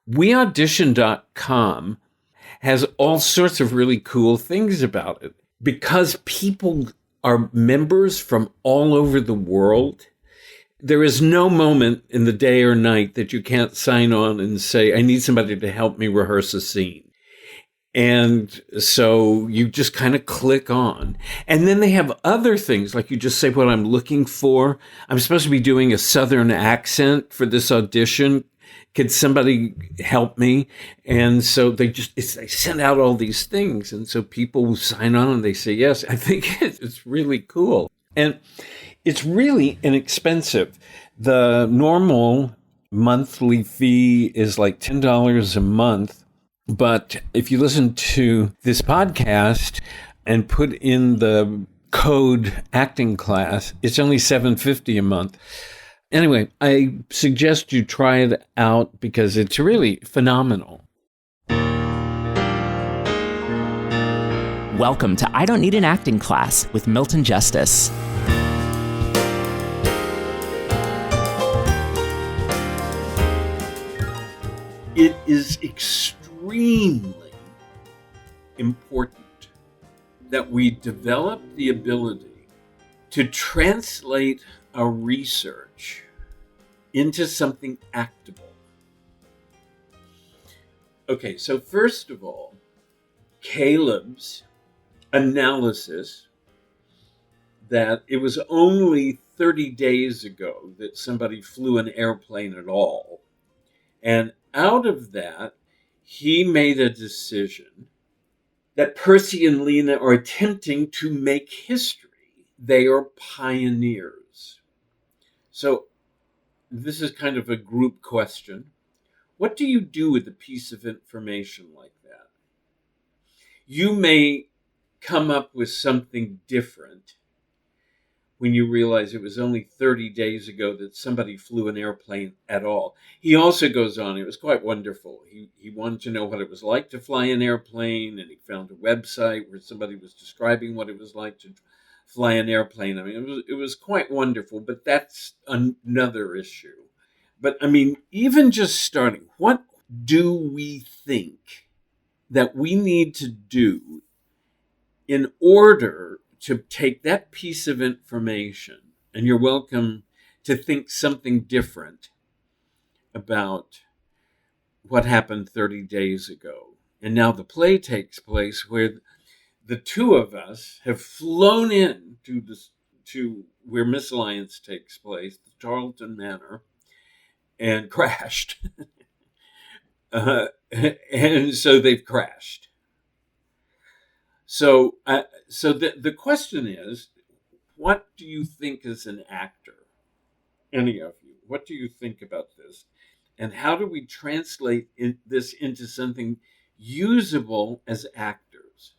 WeAudition.com has all sorts of really cool things about it. Because people are members from all over the world, there is no moment in the day or night that you can't sign on and say, I need somebody to help me rehearse a scene. And so you just kind of click on. And then they have other things, like you just say what I'm looking for. I'm supposed to be doing a Southern accent for this audition. Could somebody help me? And so they send out all these things. And so people sign on and they say, yes. I think it's really cool. And it's really inexpensive. The normal monthly fee is like $10 a month. But if you listen to this podcast and put in the code acting class, it's only $7.50 a month. Anyway, I suggest you try it out because it's really phenomenal. Welcome to I Don't Need an Acting Class with Milton Justice. It is extremely important that we develop the ability to translate our research into something actable. Okay, so first of all, Caleb's analysis that it was only 30 days ago that somebody flew an airplane at all. And out of that, he made a decision that Percy and Lena are attempting to make history. They are pioneers. So this is kind of a group question. What do you do with a piece of information like that? You may come up with something different when you realize it was only 30 days ago that somebody flew an airplane at all. He also goes on, it was quite wonderful. He wanted to know what it was like to fly an airplane, and he found a website where somebody was describing what it was like to fly an airplane. I mean, it was quite wonderful, but that's another issue. But I mean, even just starting, what do we think that we need to do in order to take that piece of information, and you're welcome to think something different about what happened 30 days ago. And now the play takes place where the two of us have flown in to where Misalliance takes place, the Tarleton Manor, and crashed. And so they've crashed. So the question is, what do you think as an actor? Any of you, what do you think about this? And how do we translate this into something usable as actors?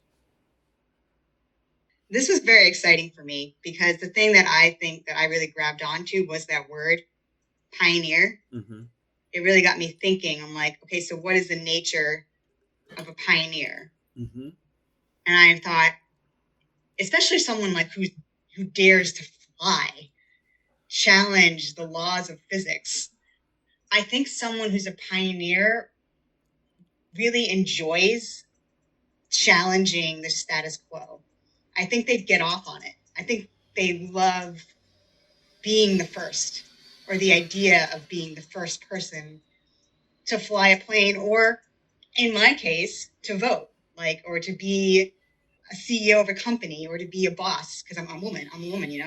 This was very exciting for me because the thing that I think that I really grabbed onto was that word, pioneer. Mm-hmm. It really got me thinking. I'm like, okay, so what is the nature of a pioneer? Mm-hmm. And I thought, especially someone like who dares to fly, challenge the laws of physics. I think someone who's a pioneer really enjoys challenging the status quo. I think they'd get off on it. I think they love being the first, or the idea of being the first person to fly a plane, or in my case, to vote, or to be a CEO of a company, or to be a boss, because I'm a woman,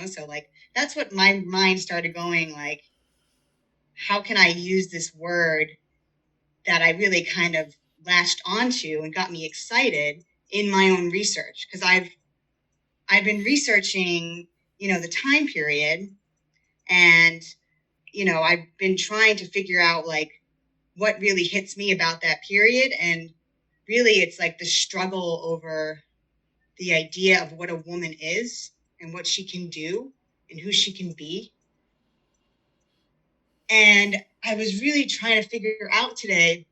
so that's what my mind started going, how can I use this word that I really kind of latched onto and got me excited in my own research? Because I've been researching, the time period, and, I've been trying to figure out what really hits me about that period. And really it's the struggle over the idea of what a woman is and what she can do and who she can be. And I was really trying to figure out today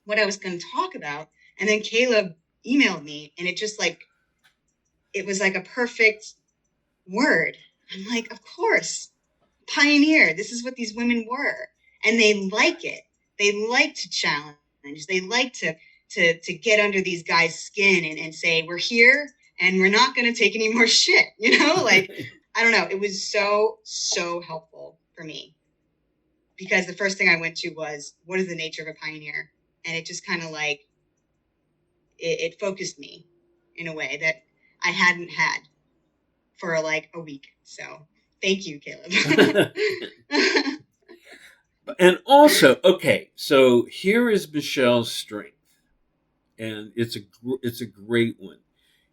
what I was going to talk about. And then Caleb emailed me, and it just it was a perfect word. I'm like, of course, pioneer. This is what these women were. And they like it. They like to challenge. challenge. They like to get under these guys' skin and say, we're here and we're not going to take any more shit, like, I don't know. It was so helpful for me, because the first thing I went to was, what is the nature of a pioneer? And it just kind of like, it focused me in a way that I hadn't had for like a week. So thank you, Caleb. And also, okay, so here is Michelle's strength, and it's a great one.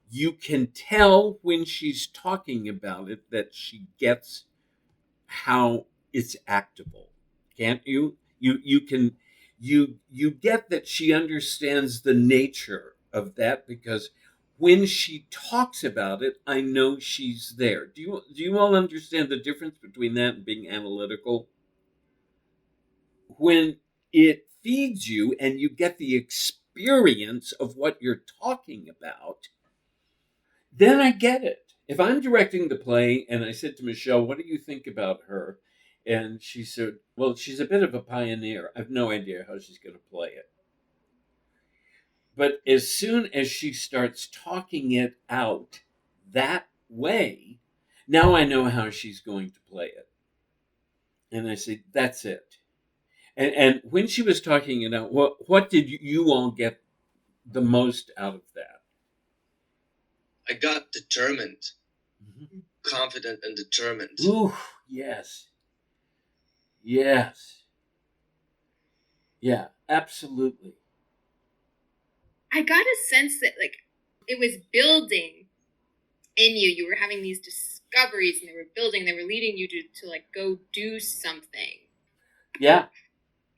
You can tell when she's talking about it that she gets how it's actable, can't you? You get that she understands the nature of that, because when she talks about it, I know she's there. Do you all understand the difference between that and being analytical? When it feeds you and you get the experience of what you're talking about, then I get it. If I'm directing the play and I said to Michelle, what do you think about her? And she said, well, she's a bit of a pioneer. I have no idea how she's going to play it. But as soon as she starts talking it out that way, now I know how she's going to play it. And I say, that's it. And when she was talking it out, what did you all get the most out of that? I got determined, confident and determined. Ooh, yes. Yes. Yeah, absolutely. I got a sense that like it was building in you. You were having these discoveries and they were building, they were leading you to like go do something. Yeah.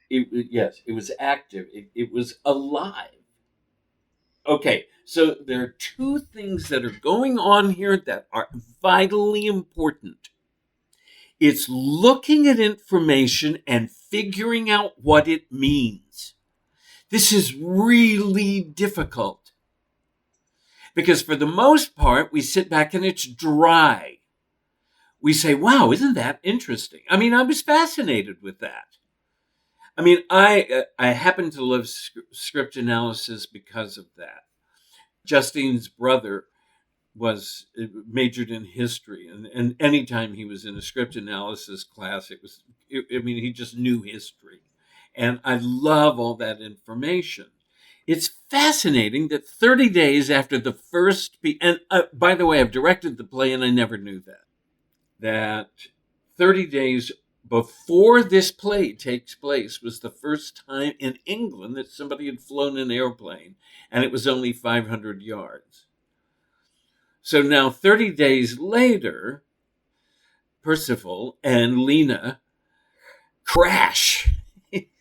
Yes, it was active. It was alive. Okay, so there are two things that are going on here that are vitally important. It's looking at information and figuring out what it means. This is really difficult, because for the most part, we sit back and it's dry. We say, wow, isn't that interesting? I mean, I was fascinated with that. I mean, I happen to love script analysis because of that. Justine's brother was majored in history, and anytime he was in a script analysis class, he just knew history. And I love all that information. It's fascinating that 30 days after the first, and by the way, I've directed the play and I never knew that 30 days before this play takes place was the first time in England that somebody had flown an airplane, and it was only 500 yards. So now 30 days later, Percival and Lena crash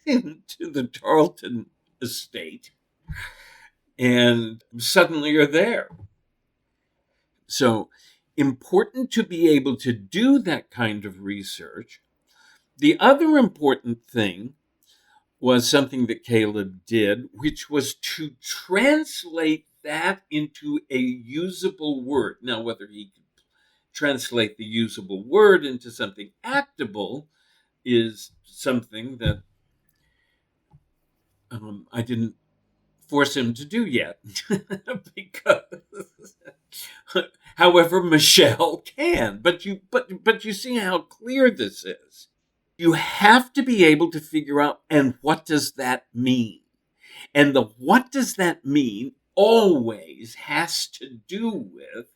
into the Tarleton estate and suddenly are there. So important to be able to do that kind of research. The other important thing was something that Caleb did, which was to translate that into a usable word. Now, whether he could translate the usable word into something actable is something that I didn't force him to do yet. Because, however, Michelle can. But you see how clear this is. You have to be able to figure out, and what does that mean? And the what does that mean always has to do with,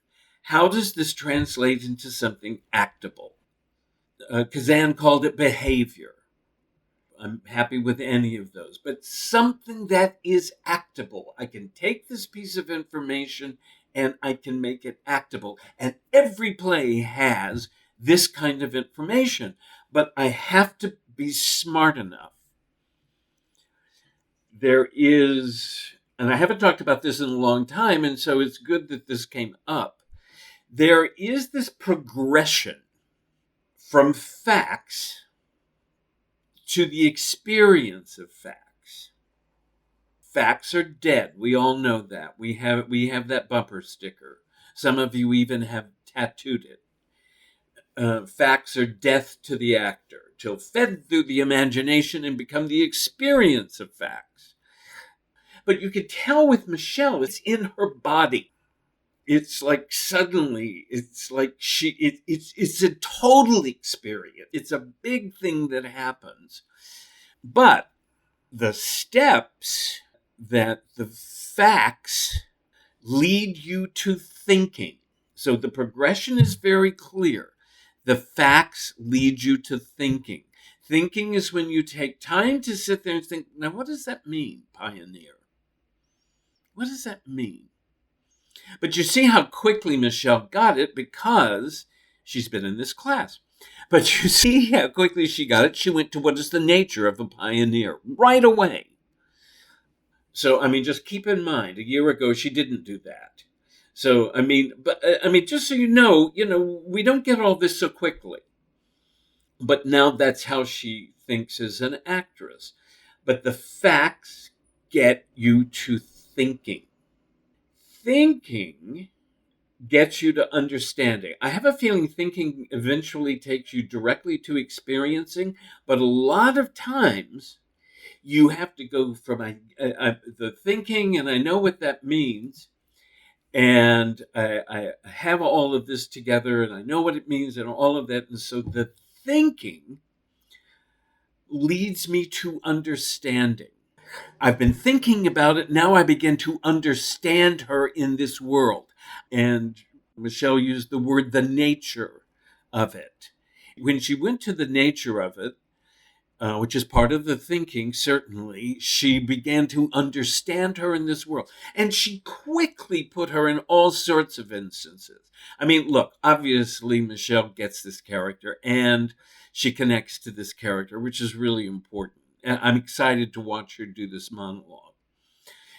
how does this translate into something actable? Kazan called it behavior. I'm happy with any of those, but something that is actable. I can take this piece of information and I can make it actable. And every play has this kind of information, but I have to be smart enough. There is, and I haven't talked about this in a long time, and so it's good that this came up. There is this progression from facts to the experience of facts. Facts are dead. We all know that. We have that bumper sticker. Some of you even have tattooed it. Facts are death to the actor, till fed through the imagination and become the experience of facts. But you could tell with Michelle, it's in her body. It's like suddenly, it's like it's a total experience. It's a big thing that happens. But the steps that the facts lead you to thinking. So the progression is very clear. The facts lead you to thinking. Thinking is when you take time to sit there and think, now, what does that mean, pioneer? What does that mean? But you see how quickly Michelle got it because she's been in this class. But you see how quickly she got it. She went to what is the nature of a pioneer right away. So, I mean, just keep in mind, a year ago, she didn't do that. So, I mean, just so you know, we don't get all this so quickly. But now that's how she thinks as an actress. But the facts get you to thinking. Thinking gets you to understanding. I have a feeling thinking eventually takes you directly to experiencing, but a lot of times you have to go from the thinking, and I know what that means, and I have all of this together, and I know what it means, and all of that. And so the thinking leads me to understanding. I've been thinking about it. Now I begin to understand her in this world. And Michelle used the word the nature of it. When she went to the nature of it, which is part of the thinking, certainly, she began to understand her in this world. And she quickly put her in all sorts of instances. I mean, look, obviously Michelle gets this character and she connects to this character, which is really important. And I'm excited to watch her do this monologue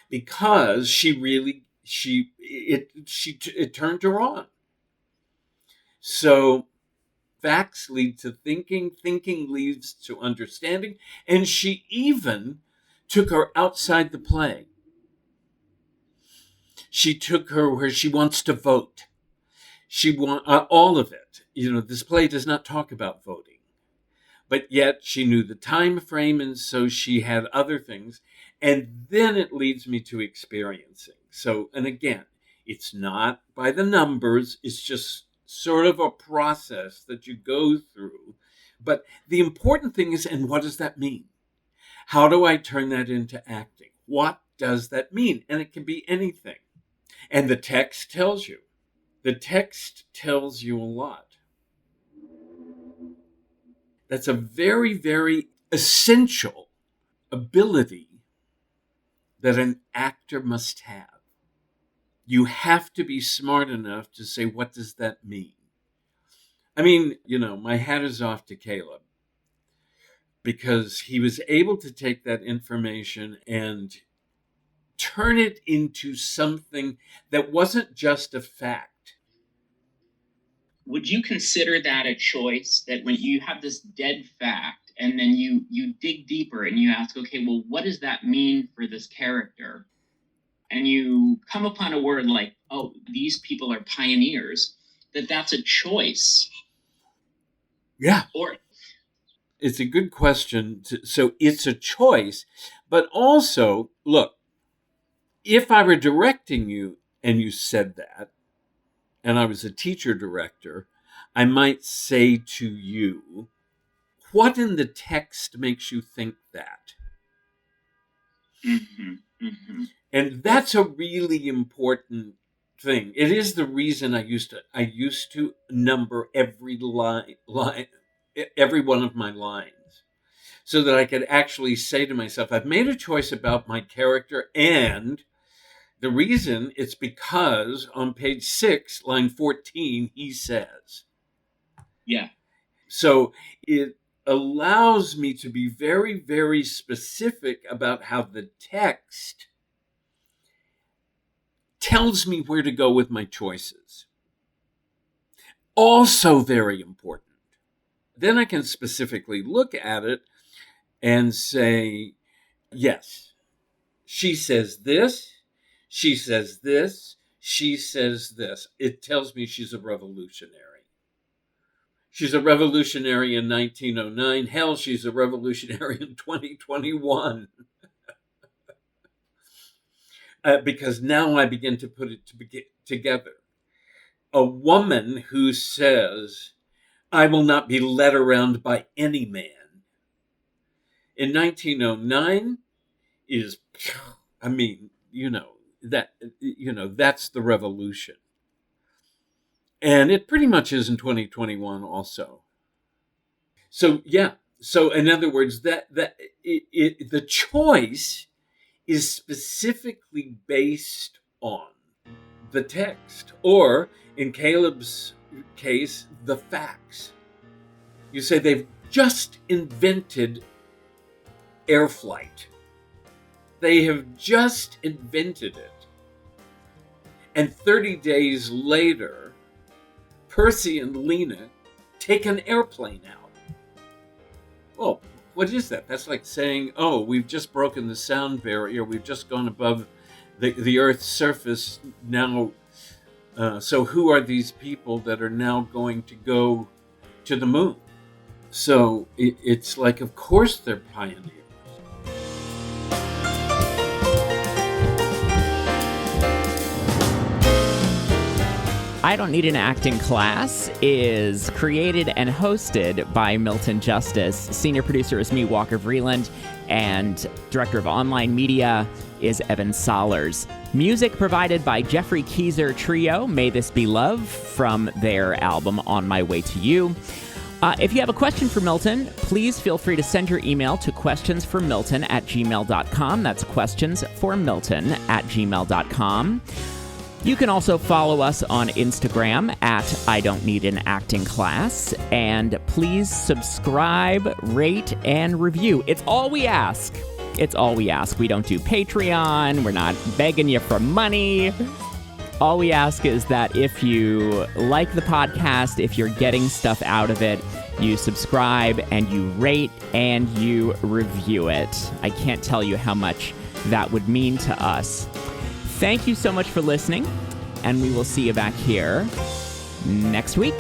because it turned her on. So facts lead to thinking, thinking leads to understanding, and she even took her outside the play. She took her where she wants to vote. She want all of it. This play does not talk about voting. But yet she knew the time frame, and so she had other things. And then it leads me to experiencing. So, and again, it's not by the numbers. It's just sort of a process that you go through. But the important thing is, and what does that mean? How do I turn that into acting? What does that mean? And it can be anything. And the text tells you. The text tells you a lot. That's a very, very essential ability that an actor must have. You have to be smart enough to say, what does that mean? I mean, my hat is off to Caleb because he was able to take that information and turn it into something that wasn't just a fact. Would you consider that a choice, that when you have this dead fact and then you dig deeper and you ask, okay, well, what does that mean for this character? And you come upon a word like, oh, these people are pioneers, that's a choice? Yeah. Or it's a good question. So it's a choice, but also, look, if I were directing you and you said that, and I was a teacher director, I might say to you, what in the text makes you think that? Mm-hmm, mm-hmm. And that's a really important thing. It is the reason I used to number every line, every one of my lines, so that I could actually say to myself, I've made a choice about my character, and the reason it's because on page 6, line 14, he says. Yeah. So it allows me to be very, very specific about how the text tells me where to go with my choices. Also very important. Then I can specifically look at it and say, yes, she says this. She says this. She says this. It tells me she's a revolutionary. She's a revolutionary in 1909. Hell, she's a revolutionary in 2021. because now I begin to put it together. A woman who says, I will not be led around by any man, in 1909 is, I mean, that's the revolution. And it pretty much is in 2021 also. So, yeah. So, in other words, the choice is specifically based on the text, or in Caleb's case, the facts. You say they've just invented air flight. They have just invented it. And 30 days later, Percy and Lena take an airplane out. Well, what is that? That's like saying, oh, we've just broken the sound barrier. We've just gone above the Earth's surface now. So who are these people that are now going to go to the moon? So it's like, of course they're pioneers. I Don't Need an Acting Class is created and hosted by Milton Justice. Senior producer is me, Walker Vreeland, and director of online media is Evan Sollers. Music provided by Jeffrey Keyser Trio, May This Be Love, from their album On My Way to You. If you have a question for Milton, please feel free to send your email to questionsformilton@gmail.com. That's questionsformilton@gmail.com. You can also follow us on Instagram at I Don't Need an Acting Class. And please subscribe, rate, and review. It's all we ask. It's all we ask. We don't do Patreon. We're not begging you for money. All we ask is that if you like the podcast, if you're getting stuff out of it, you subscribe and you rate and you review it. I can't tell you how much that would mean to us. Thank you so much for listening, and we will see you back here next week.